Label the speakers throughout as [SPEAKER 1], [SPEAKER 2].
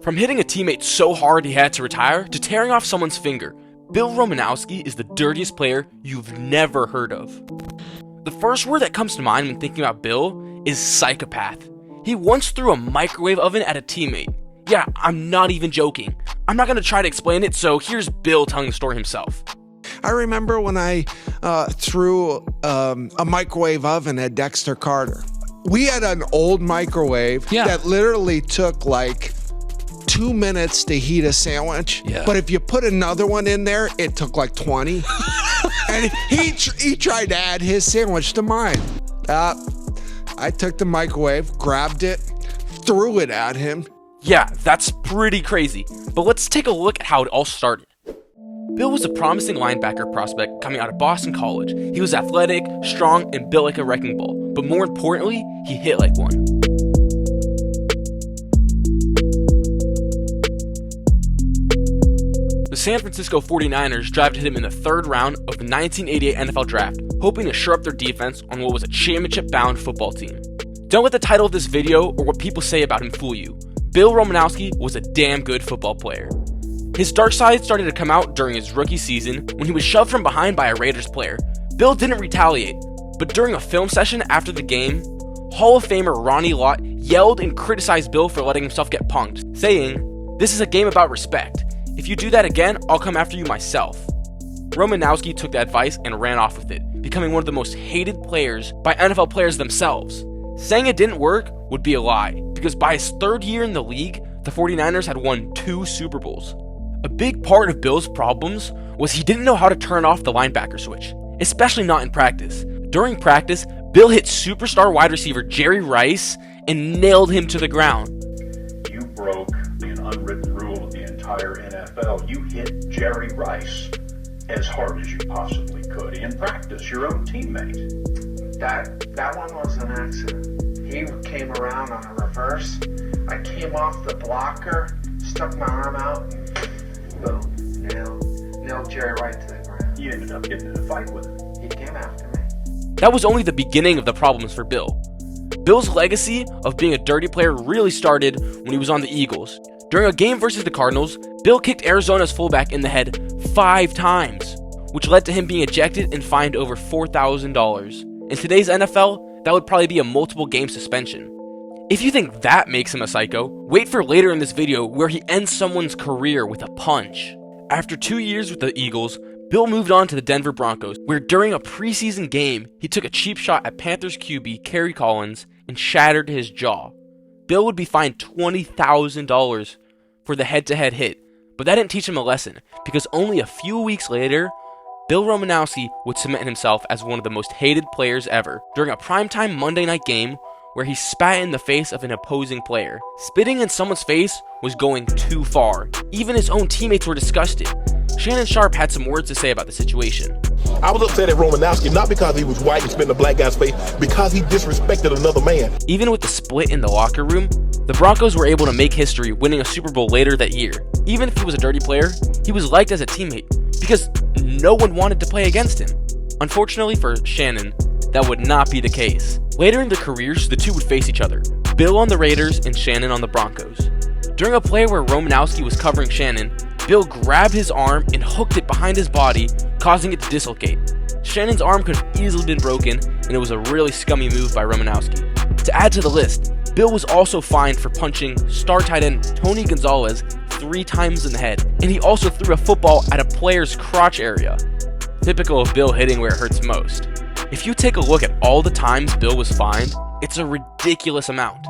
[SPEAKER 1] From hitting a teammate so hard he had to retire to tearing off someone's finger, Bill Romanowski is the dirtiest player you've never heard of. The first word that comes to mind when thinking about Bill is psychopath. He once threw a microwave oven at a teammate. Yeah, I'm not even joking. I'm not going to try to explain it, so here's Bill telling the story himself.
[SPEAKER 2] I remember when I threw a microwave oven at Dexter Carter. We had an old microwave that literally took like 2 minutes to heat a sandwich. But if you put another one in there, it took like 20. And he tried to add his sandwich to mine. I took the microwave, grabbed it, threw it at him.
[SPEAKER 1] Yeah, that's pretty crazy. But let's take a look at how it all started. Bill was a promising linebacker prospect coming out of Boston College. He was athletic, strong, and built like a wrecking ball. But more importantly, he hit like one. The San Francisco 49ers drafted him in the third round of the 1988 NFL Draft, hoping to shore up their defense on what was a championship-bound football team. Don't let the title of this video or what people say about him fool you. Bill Romanowski was a damn good football player. His dark side started to come out during his rookie season when he was shoved from behind by a Raiders player. Bill didn't retaliate, but during a film session after the game, Hall of Famer Ronnie Lott yelled and criticized Bill for letting himself get punked, saying, "This is a game about respect. If you do that again, I'll come after you myself." Romanowski took that advice and ran off with it, becoming one of the most hated players by NFL players themselves. Saying it didn't work would be a lie, because by his third year in the league, the 49ers had won 2 Super Bowls. A big part of Bill's problems was he didn't know how to turn off the linebacker switch, especially not in practice. During practice, Bill hit superstar wide receiver Jerry Rice and nailed him to the ground.
[SPEAKER 3] You broke an unwritten rule of the entire NFL. You hit Jerry Rice as hard as you possibly could in practice, your own teammate.
[SPEAKER 4] That one was an accident. He came around on a reverse. I came off the blocker, stuck my arm out, and boom, nailed Jerry right to the ground.
[SPEAKER 3] You ended up getting in a fight with him.
[SPEAKER 4] He came after me.
[SPEAKER 1] That was only the beginning of the problems for Bill. Bill's legacy of being a dirty player really started when he was on the Eagles. During a game versus the Cardinals, Bill kicked Arizona's fullback in the head 5 times, which led to him being ejected and fined over $4,000. In today's NFL, that would probably be a multiple game suspension. If you think that makes him a psycho, wait for later in this video where he ends someone's career with a punch. After 2 years with the Eagles, Bill moved on to the Denver Broncos, where during a preseason game, he took a cheap shot at Panthers QB Kerry Collins and shattered his jaw. Bill would be fined $20,000 for the head-to-head hit, but that didn't teach him a lesson, because only a few weeks later, Bill Romanowski would cement himself as one of the most hated players ever during a primetime Monday night game where he spat in the face of an opposing player. Spitting in someone's face was going too far. Even his own teammates were disgusted. Shannon Sharpe had some words to say about the situation.
[SPEAKER 5] I was upset at Romanowski, not because he was white and spit in a black guy's face, because he disrespected another man.
[SPEAKER 1] Even with the split in the locker room, the Broncos were able to make history, winning a Super Bowl later that year. Even if he was a dirty player, he was liked as a teammate, because no one wanted to play against him. Unfortunately for Shannon, that would not be the case. Later in their careers, the two would face each other, Bill on the Raiders and Shannon on the Broncos. During a play where Romanowski was covering Shannon, Bill grabbed his arm and hooked it behind his body, causing it to dislocate. Shannon's arm could have easily been broken, and it was a really scummy move by Romanowski. To add to the list, Bill was also fined for punching star tight end Tony Gonzalez 3 times in the head, and he also threw a football at a player's crotch area. Typical of Bill hitting where it hurts most. If you take a look at all the times Bill was fined, it's a ridiculous amount.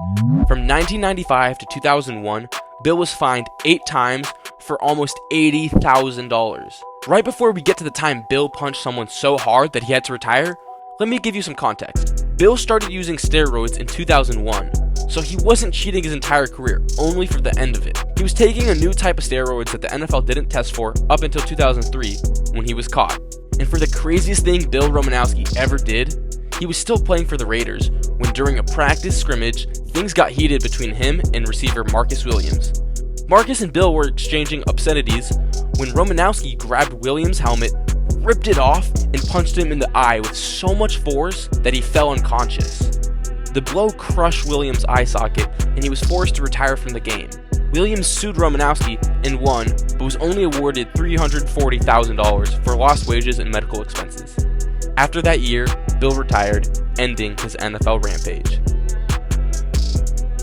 [SPEAKER 1] From 1995 to 2001, Bill was fined 8 times for almost $80,000. Right before we get to the time Bill punched someone so hard that he had to retire, let me give you some context. Bill started using steroids in 2001, so he wasn't cheating his entire career, only for the end of it. He was taking a new type of steroids that the NFL didn't test for up until 2003 when he was caught. And for the craziest thing Bill Romanowski ever did, he was still playing for the Raiders when during a practice scrimmage, things got heated between him and receiver Marcus Williams. Marcus and Bill were exchanging obscenities when Romanowski grabbed Williams' helmet, ripped it off, and punched him in the eye with so much force that he fell unconscious. The blow crushed Williams' eye socket, and he was forced to retire from the game. Williams sued Romanowski and won, but was only awarded $340,000 for lost wages and medical expenses. After that year, Bill retired, ending his NFL rampage.